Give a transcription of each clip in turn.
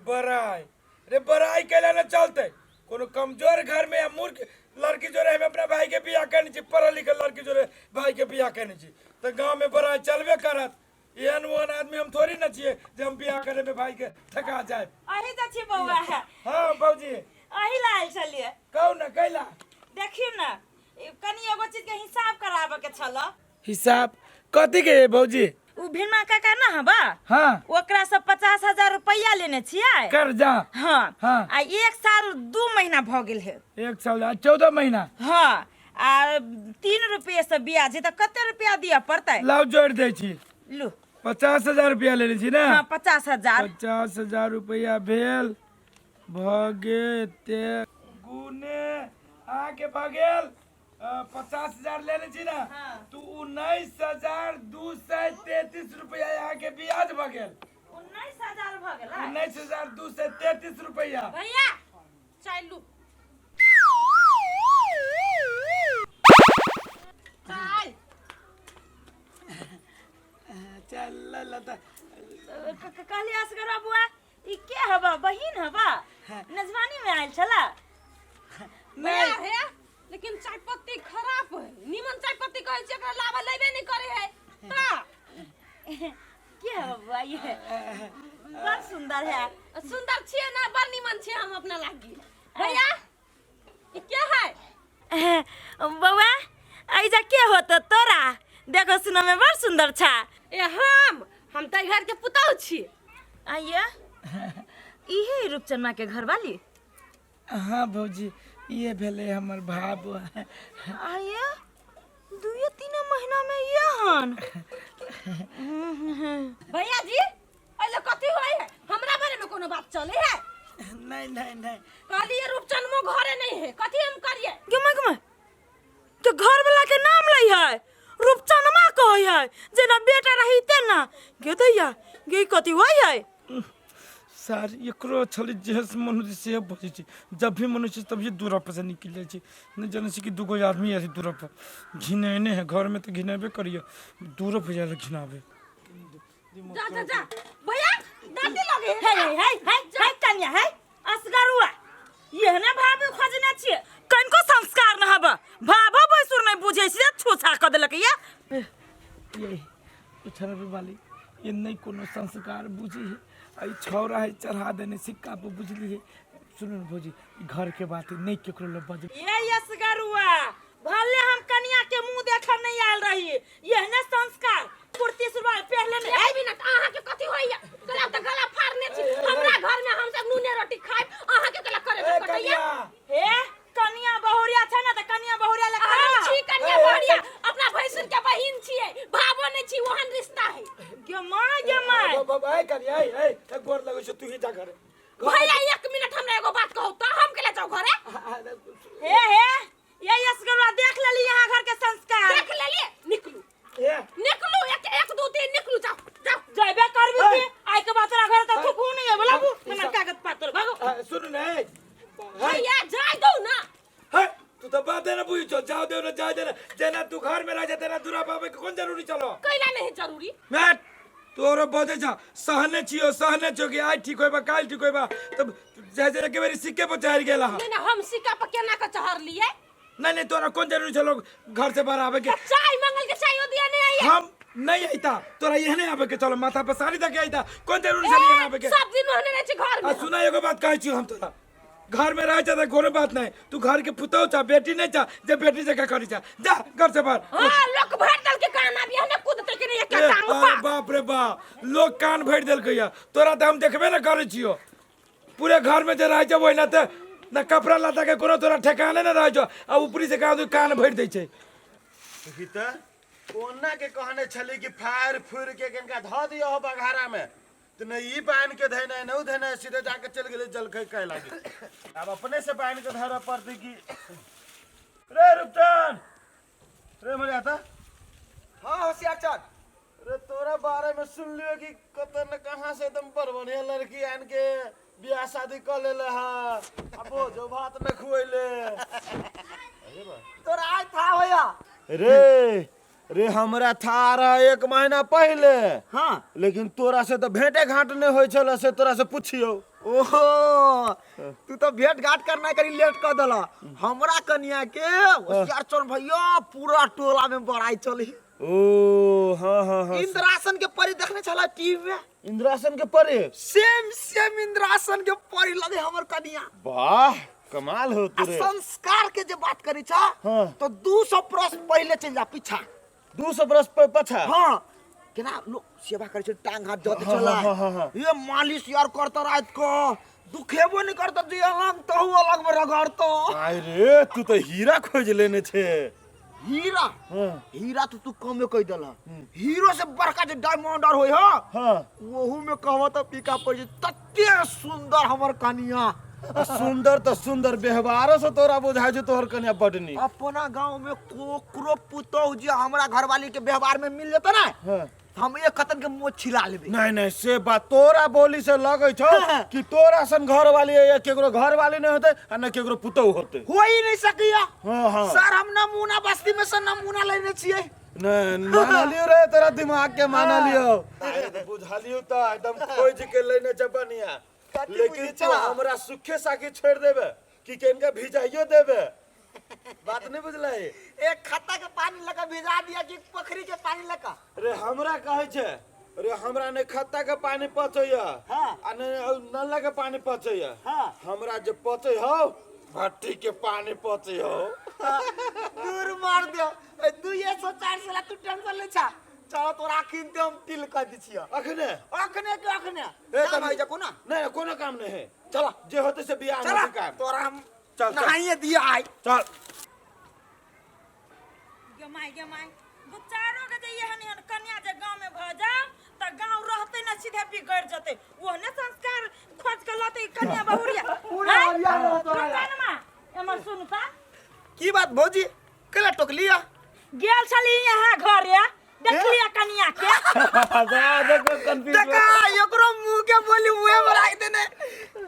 बराई रे बराई कैला न चलते कोनो कमजोर घर में या मूर्ख लड़की जो रहे हम अपना भाई के बियाह करनी छी पढ़ल लिखल लड़की जो रहे भाई के बियाह करनी छी तो गांव में बराई चलबे करत एहन ओहन आदमी हम थोड़ी न छिए जे हम बियाह करे में भाई के ठका जाए अही त छी बौआ हां बाबूजी अही लाल चलिए कहू न कैला देखियो न कनी एगो चीज के हिसाब कराबे के छल हिसाब कथी के बाबूजी उ भीमा काका ना हबा हां ओकरा से 50,000 रुपया लेने छियै कर्जा हां हां आ 1 साल 2 महीना भ गेल है 1 साल 14 महीना हां आ 3 रुपये से ब्याज है त कते रुपया दिया पड़तै लाओ जोड़ दे छी लू 50,000 रुपया लेने छी ना हां 50,000 50,000 रुपया भेल भगे ते गुने आके भगेल 50,000 लेने छी ना तू 19,233 रुपया आके ब्याज भगेल 19,000 भ गेल 19,233 रुपया भैया चलू चल लता कहली असगर बुआ ई के हबा बहिन हबा नजवानी में आइल छला नहीं है लेकिन चाय पत्ती खराब है निमन चाय पत्ती कहै छै एकरा लाभ लेबे नहीं करे है के हबा ये बड़ सुंदर है सुंदर छिए ना बड़ निमन छिए हम अपना लागी भैया ई क्या है बउआ ऐजा के होत तोरा देखो सुनो में बड़ सुंदर छा ए हम त घर के पुतौ छी आइया इहे रूपचंद के घर वाली हाँ भौजी ये भेले हमर भाव आइया 2-3 महीना में यहन भैया जी अइले कथि होय है हमरा बारे में कोनो बात चले है नहीं नहीं नहीं कहली ये रूपचंद मो घरे नहीं है कथि हम करिए गमा के घर वाला के नाम लई है रूपचंदमा कहै है जेना बेटा रहिते ना गे दैया गे कथि होय है सर एकरो छली जेहस मनुष्य से बजे छी जब भी मनुष्य तभी दूर पर से निकल जाए छी न जाने छी कि दुगो आदमी ऐसे दूर पर घिनेने है घर में तो घिनेबे करिए दूर पर जाले घिनाबे जा जा जा भैया दादी लगे है कन्या है असगरुआ ये ना भाभी खोजने छिए कनको संस्कार न हबा भाभो बैसुर नहीं बुझे छी छुछा क देलक ये उछरबे वाली ये नहीं कोनो संस्कार बुझी है आई छौरा है चढ़ा देने सिक्का पे बुझली है सुनो न भौजी घर के बात नहीं केकरो ल बज ये असगरुआ भले हम कन्या के मुंह देखा नहीं आल रही ये ना संस्कार कुर्ती सलवार पहले नहीं ए मिनट आहा के कथि होइया गला त गला फाड़ने छी हमरा घर में हम सब नूने रोटी खाइ आहा के गला करे कटैया हे कन्या बहुरिया छ ना त कन्या बहुरिया ले हम छी कन्या बहुरिया अपना भैंसुर के बहिन छिए भावो नहीं छी ओहन रिश्ता है गे माय बाबा ए करिया ए एक गोर लगै छ तू ही जा घरे भैया 1 मिनट हमरा एगो बात कहू त हम केले जाऊ घरे हे ये असगरुआ देख लेली यहां घर के संस्कार देख लेली निकलू ए निकलू 1 2 3 निकलू जाओ जइबे करबी की आई के बात घर त थुकू नहीं है बोला हमर कागज पत्र भागो सुन न भैया जाय दो ना है तू तो बात है ना बुझी छो जाओ दे ना जाओ दे ना जेना तू घर में रह जा तेना दूरा पावे के कौन जरूरी चलो कैला नहीं जरूरी मैट तोरो बजे जा सहने छियो कि आज ठीक होइबा काल ठीक होइबा तब जैसे के मेरी सिक्के पर चढ़ गेला नहीं ना हम सिक्का पर केना का चढ़ लिए नहीं तोरा कौन जरूरी चलो घर से बाहर आवे के चाय मंगल के चाय दिया नहीं आई हम नहीं आईता तोरा यहने आवे के चलो माथा पर साड़ी दे के आईता कौन जरूरी चली आवे के सब दिन होने नहीं घर में सुना एगो बात कहै छी हम तोरा घर में रह जा कोनो बात नहीं तू घर के पुतौ चा बेटी नहीं चा जे बेटी जगह करी जा जा घर से बाहर हां लोग भर दल के कान आबी हने कूदते के नहीं के टांग अरे बाप रे बाप लोग कान भर देल कहिया तोरा त हम देखबे ना करे छियो पूरे घर में जे रह जा ओइना त ना कपड़ा लता के कोनो तोरा ठिकाने ना रह जा आ ऊपरी से का कान भर दै छै गीता कोना के कहने छली कि फायर फुर के कनका ध दियो हो बघारा में तो नहीं ई बांध के धैना न धैना सीधे जाके चल गेले जलखै कह लागी अब अपने से बांध के धरा पड़ती कि रे रुपचन रे मरे आता हाँ होशियार चंद रे तोरा बारे में सुन लियो कि कतन कहां से एकदम बड़ बढ़िया लड़की आन के बियाह शादी कर लेले हा अबो जो भात न खुएले तोरा आज था होया रे हमरा था रहा 1 महीना पहले हाँ लेकिन तोरा से तो भेंटे घाट नहीं होय छल से तोरा से पूछियो ओहो तू तो भेंट घाट करना करी लेट कर दला हमरा कन्या के होशियार चोर भैया पूरा टोला में बड़ाई चली। ओ हाँ इंद्रासन के परी देखने चला टीवी में। इंद्रासन के परे सेम इंद्रासन के परी लगे हमर कन्या। वाह कमाल हो आ तुरे। संस्कार के जे बात करी छा हाँ। तो 200 बरस पहले चल जा पीछा। 200 बरस पछा। हाँ केना लोग सेवा करे छे टांग हाथ जोते हाँ, चला हाँ, हाँ, हाँ। ये मालिश यार करता रात को दुखेबो नहीं करता जे अलग तो अलग में रगड़तो। आय रे तू तो हीरा खोज लेने छे। हीरा हाँ हीरा तो तू कमे कह दला हीरो से बड़का जे डायमंड और होय हो हाँ वहू में कहवा तो पीका पड़ जे तत्ते सुंदर हमर कन्या। सुंदर तो सुंदर व्यवहार से तोरा बुझाय जो तोहर कन्या बडनी। अपना गांव में कोकरो पुतौ जे हमरा घरवाली के व्यवहार में मिल जेता ना हाँ हम एक कतन के मुंह छिला लेबे। नहीं से बात तोरा बोली से लगे छो कि तोरा सन घर वाली या केकरो घर वाली नहीं होते आ न केकरो पुतौ होते। हो ही नहीं सकिया। हाँ सर हम नमूना बस्ती में से नमूना लेने छिए। नहीं माना लियो रे तेरा दिमाग के माना लियो। बुझा लियो तो एकदम खोज के लेने जबनिया। लेकिन तू हमरा सुखे साखी छोड़ देबे कि केनका भिजाइयो देबे। बात नहीं बुझले। एक खत्ता के पानी लगा भिजा दिया कि पोखरी के पानी लगा। अरे हमरा कहे छे अरे हमरा ने खत्ता के पानी पचैया हाँ। आ ने नल्ला के पानी पचैया। हाँ। हमरा जे पचै हो भट्टी के पानी पचै हो। दूर मार दियो 204 साला तू टेंशन ले छा। चलो तोरा किन दे हम तिल कर दी छिया। अखने अखने के अखने ए, काम तब- है जको ना। नहीं कोनो काम नहीं है। चलो जे होते से बियाह चलो नहीं काम। तोरा हम चल, चल। नहाइए दिया आई। चल गमाई दू चारो के जे एहन एहन कन्या जे गांव में भ जाओ त गांव रहते न सीधे बिगड़ जते। ओहने संस्कार खोज के लाते कन्या बहुरिया पूरा हरिया रह तोरा। कानमा हमर सुनता की बात भौजी केला टोकलिया। गेल छली यहाँ घर या देखलिया कन्या के देखो कंफ्यूज देखा एकरो मुंह के बोली मुंह में राख देने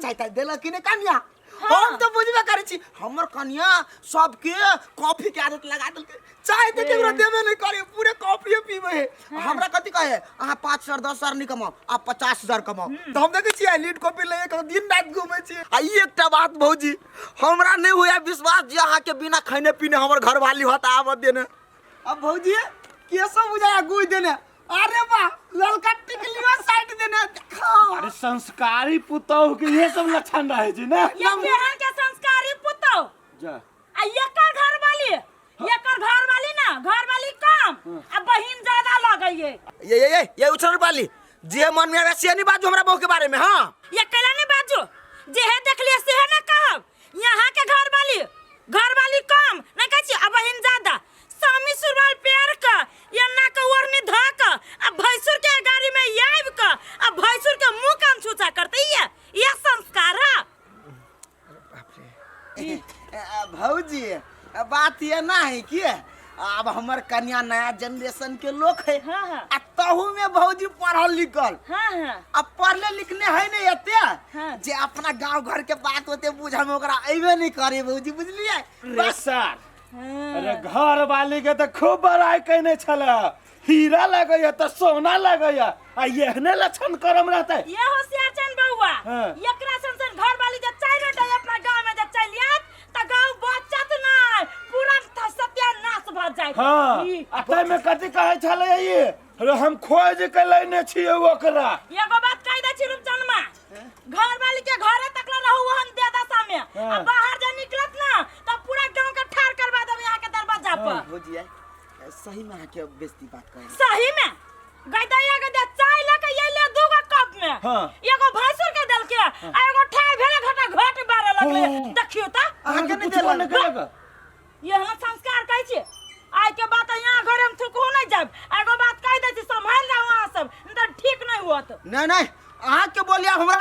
चाय ताय देला कि ने कन्या। हम तो बुझबे करे छी हमर कन्या सबके कॉफी के आदत लगा देलके। चाय दे केकरो देबे नहीं करे पूरे कॉफी पीबे है। हमरा कथि कहे अहाँ 5,000 10,000 नहीं कमाओ आप 50,000 कमाओ तो हम देखे छी लीड कॉफी ले के दिन रात घूमे छी। आ ई एकटा बात भौजी हमरा नहीं होया विश्वास जे अहाँ के बिना खाने पीने हमर घर वाली होता आवत देने। अब भौजी कैसे बुझाया गुई देने। अरे वाह ललका टिकलियो साइड देने खाओ। अरे संस्कारी पुतौ के ये सब लक्षण रहे जी ना। ये केहन के संस्कारी पुतौ जा आ एकर घर वाली ना घर वाली कम आ बहिन ज्यादा लगइए। ये उछल वाली जे मन में आवे से नहीं बाजू हमरा बहू के बारे में। हां ये केला ने बाजू जेहे देखलिए सेहे ना कहब। यहाँ के घर वाली कम नहीं कहै छी आ बहिन ज्यादा। स्वामी सुरवाल पैर का या ना का ओरनी धा का आ भैंसुर के गाड़ी में आइब का आ भैंसुर के मुंह कान छूचा करते ये संस्कार है। भौजी बात ये ना है कि अब हमर कन्या नया जनरेशन के लोग है। हाँ, हाँ। आ तहु में भौजी पढ़ल लिखल। हाँ अब पढ़ले लिखले है नहीं एते हाँ। जे अपना गांव घर के बात होते बुझा में ओकरा अइबे नहीं करे भौजी बुझलिए। रे सर अरे घर वाली के तो खूब बड़ाई कहने छला हीरा लगैया तो सोना लगैया आ यहने लक्षण करम रहता है। ये होशियार चंद बउआ हाँ। एकरा संसन घर वाली जे चाइरो डे अपना गांव में जे चलियत त गांव बचत ना पूरा सत्यानाश भ जाय। हाँ अतै में कथि कहे छले ये अरे हम खोज के लेने छिए ओकरा। एगो बात कह दे छी रूपचंदमा घर वाली के घरे तकला रहू हम दे दशा में आ बाहर जे निकलत ना त पूरा गांव के ठार करवा देब यहाँ के दरवाजा पर। भौजी सही में आके बेइज्जती बात करे। सही में गैदैया के दे चाय लेके ये ले दूगो कप में हाँ। एगो भैंसुर के देल के आ एगो ठाय भेले घटा घट बारे लगले देखियो त आगे नहीं कुछ देला नहीं करेगा। ये हम संस्कार कहै छी। आइ के बात यहाँ घर हम थुकू नहीं जाब एगो बात कह दे छी संभाल रहा वहां सब त ठीक नहीं होत। नहीं अहाँ के बोलिया हमरा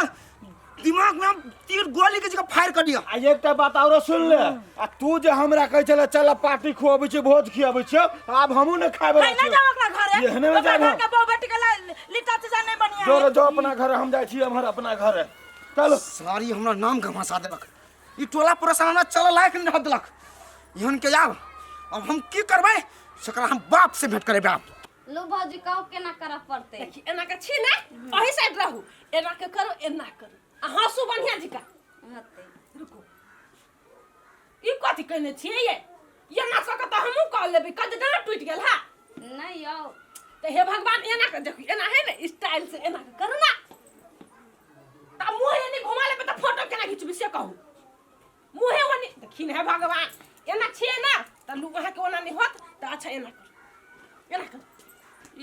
दिमाग में तीर गोली के जगह फायर कर दिया। आ एकटा बात और सुन ले आ तू जे हमरा कहे छले चल पार्टी खुआबै छै भोज खियाबै छै अब हमहू ने खाबै नहीं ना जाओ ओकरा घरे एहने में ओकरा जाब घर के बहू बेटी के लिट्टा चचा नहीं बनिया जो जो अपना घर हम जाय छी हमर अपना घर चलो। सारी हमरा नाम घमासा देलक ई टोला पूरा सामने चल लायक नहीं रह देलक। इहन के जाब अब हम की करबै सकरा हम बाप से भेंट करेबे। आप लो भौजी कहो केना करऽ पड़ते। एना के छी ना ओही साइड रहू एना के करो एना करू आ हंसू अथी कहने छियै ये ना सकत हमहू कह लेबै कद डाँट टूट गेल हा नहीं आओ तो हे भगवान एना के देखी एना है ना स्टाइल से एना के करू ना ता मुंह एने घुमा लेबे त फोटो केना खिचबी से कहू मुंहे ओने देखिन हे भगवान एना छियै ना त लू वहां के ओना नहीं होत त अच्छा एना कर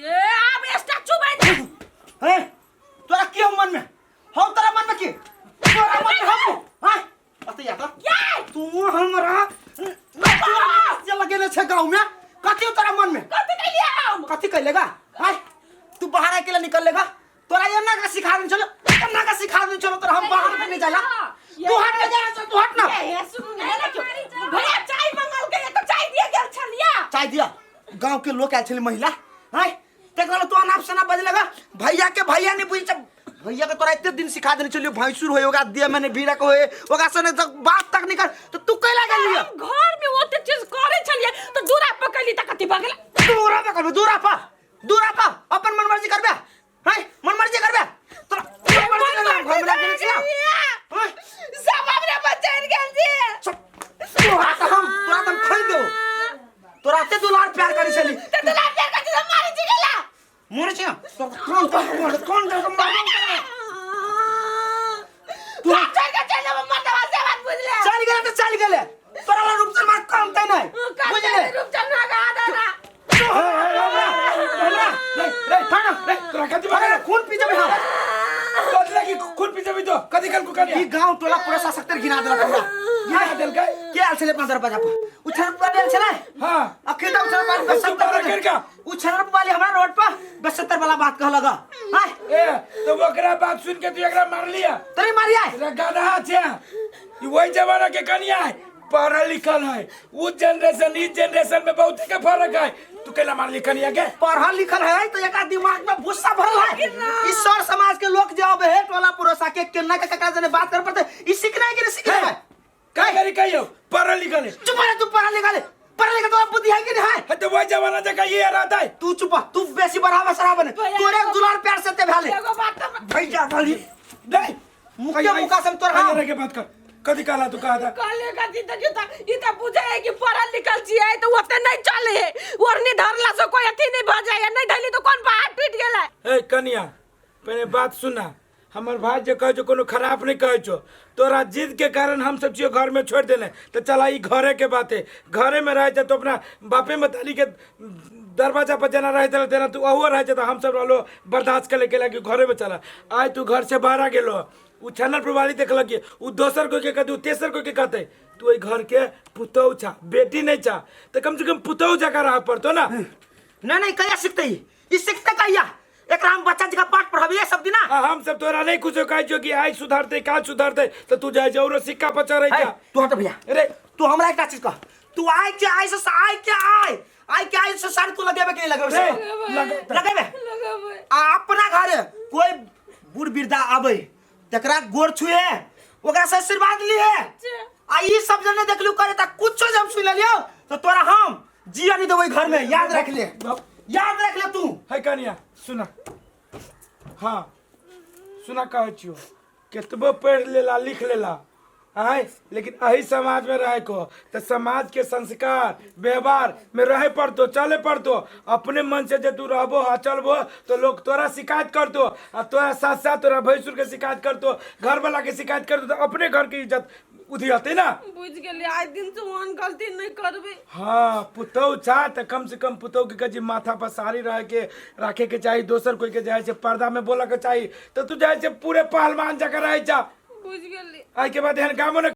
ये अब स्टैचू बन हैं तोरा की हम मन में हो तेरा मन में की तोरा मन में हम हां अते या तू हमरा ये लगे छे गांव में कथि तोरा मन में कथि कइले हम कथि कइलेगा हां तू बाहर अकेला निकलेगा तोरा एना का सिखा दे चलो एना का सिखा दे चलो तोरा हम बाहर नहीं जाला तू हट के जा तू हट ना ये सुन ना भैया चाय मंगल के तो चाय दिया गेल छलिया चाय दिया गांव के लोग आयल छले महिला हैं देखला तो अनाप सना बजलेगा भैया के भैया नहीं बुझ भैया के तोरा इतने दिन सिखा देने चलियो भैंसुर होए होगा दिया मैंने भीड़ा को होए होगा सने तक बात तक नहीं कर तो तू कैला गेलिया घर में ओते चीज करे छलिए तो दूरा पकली त कथि भगला दूरा पे कर दूरा पा अपन मन मर्जी करबे हैं मन मर्जी करबे तोरा मन मर्जी करबे घर में लागे छिया सब हमरे बचन गेल जी तोरा तो हम खोल दो तोरा ते दुलार प्यार करी चली त दुलार प्यार करती त मारी जी गेला मोरे छिया तो कौन तू चल के चल मरदवा से बात बुझले चल गेले तो चल गेले तोरा ला रूप मार काम तै नहीं बुझले रूप चलना का दादा तोरा कथि भागे खून पी जबे हां बदले की खून पी जबी तो कथि कर को कर ई गांव टोला पूरा सशक्त गिना देला पूरा गिना देल का के आल छले 15 बजा पर उछर पर देल छले हां अखिर तो उछर पर 70 कर का उछर वाली हमरा रोड पर 70 वाला बात कह लगा हां ए तो ओकरा बात सुन के तू एकरा मार लिया तरी मारिया रे गधा छे ई वही जमाना के कनिया है पढ़ल लिखल है उस जनरेशन इस जनरेशन में बहुत के फर्क है तू केला मार ली कनिया के पढ़ल लिखल है तो एका दिमाग में भूसा भरल है इस सर समाज के लोग जब है टोला पुरोसा के केना के ककरा जने बात कर पड़ते ई सीखना है कि नहीं सीखना है का करी कहियो पढ़ल लिखल है चुप रह तू पढ़ल लिखल तो बुद्धि है कि नहीं है तो वही जमाना जका ये रहता है तू चुप तू बेसी बढ़ावा शराब ने तोरे दुलार प्यार से ते भाले एगो बात भैया भाली नहीं मुका सम तोर हां के बात कर कथि कहला तू कहा था कहले कथि त जुता ई त बुझे है कि पढ़ल लिखल छिए तो ओते नहीं चले है ओरनी धरला से कोई अथी नहीं भ जाए नहीं धैली तो कौन बाहर पीट गेला ए कनिया पहले बात सुना हमर भाई जे कहे जो कोनो खराब नहीं कहे छो तोरा जिद के कारण हम सब चीज घर में छोड़ देले तो चला ई घरे के बात है घरे में रहे तो अपना बापे मताली के दरवाजा पर जना रहे तेरा तू अहुआ रहे तो हम सब रहलो बर्दाश्त कर लेके लगे घरे में चला आज तू घर से बाहर आ गेलो उ छनर प्रवाली देख लगे उ दोसर को के कहते उ तेसर को के कहते तू ए घर के पुतौ छा बेटी नहीं छा तो कम से कम पुतौ जका रह पड़तो ना नहीं कहिया सीखते ई सीखते कहिया एकरा हम बच्चा जका पाठ पढ़ाबिए सब दिना हम सब तोरा नहीं कुछ कहे जो कि आई सुधारते का सुधारते तो तू जाए जौरो सिक्का पचा रही क्या तू हट भैया अरे तू हमरा एकटा चीज कह तू आई के आई से सारी तू लगेबे के लगेबे लगेबे अपना घरे कोई बूढ़ वृद्धा आवे तकरा गोर छुए ओकरा से आशीर्वाद लिए आ ई सब जने देखलू करे त कुछो जब सुन लियो तो तोरा हम जिया नहीं देबै घर में याद रख ले तू है कनिया सुना हाँ सुना कहे छियो केतबो पढ़ लेला लिख लेला आय लेकिन अही समाज में रहे को तो समाज के संस्कार व्यवहार में रहे पड़तो चले पड़तो अपने मन से जे तू रहबो चलबो तो लोग तोरा शिकायत करतो आ तोरा साथ साथ तोरा भैंसुर के शिकायत करतो घर वाला के शिकायत करतो तो अपने घर की इज्जत उधियाते ना बुझ गेली आज दिन से ओहन गलती नहीं करबे हाँ पुतौ छा तो कम से कम पुतौ के कजी माथा पर साड़ी रह के रखे के चाहिए दोसर कोई के जाए से पर्दा में बोला के चाहिए तो तू जाए से पूरे पहलवान जगह रहे जा बुझ गेली आज के बाद यहाँ गाँव में